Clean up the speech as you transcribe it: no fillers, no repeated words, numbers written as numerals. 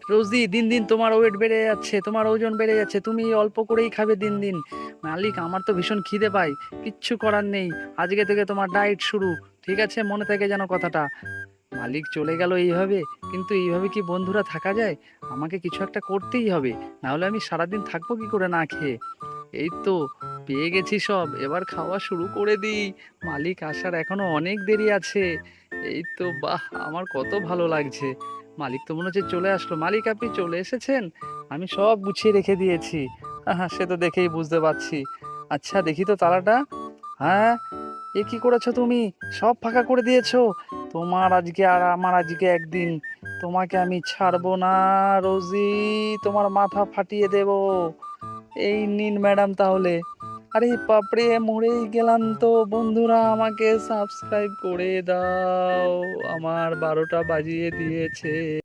রোজি, দিন দিন তোমার ওয়েট বেড়ে যাচ্ছে, তোমার ওজন বেড়ে যাচ্ছে, তুমি অল্প করেই খাবে দিন দিন। মালিক, আমার তো ভীষণ খিদে পায়, কিচ্ছু করার নেই। আজকে থেকে তোমার ডায়েট শুরু, ঠিক আছে? মনে থাকে যেন কথাটা। মালিক চলে গেল এইভাবে, কিন্তু এইভাবে কি বন্ধুরা থাকা যায়? আমাকে কিছু একটা করতেই হবে, না হলে আমি সারাদিন থাকবো কি করে না খেয়ে। এই তো পেয়ে গেছি সব, এবার খাওয়া শুরু করে দিই। মালিক আসার এখনো অনেক দেরি আছে। এই তো বাহ, আমার কত ভালো লাগছে। মালিক তো মনে হচ্ছে চলে আসলো। মালিক, আপনি চলে এসেছেন? আমি সব গুছিয়ে রেখে দিয়েছি। হ্যাঁ, সে তো দেখেই বুঝতে পারছি। আচ্ছা, দেখি তো তালাটা। হ্যাঁ, এ কি করেছো তুমি? সব ফাঁকা করে দিয়েছো। তোমার আজকে আর আমার আজকে একদিন, তোমাকে আমি ছাড়বো না। রোজি, তোমার মাথা ফাটিয়ে দেবো। এই নিন ম্যাডাম তাহলে। আরে বাপরে, মরেই গেলাম তো। বন্ধুরা, আমাকে সাবস্ক্রাইব করে দাও, আমার 12টা বাজিয়ে দিয়েছে।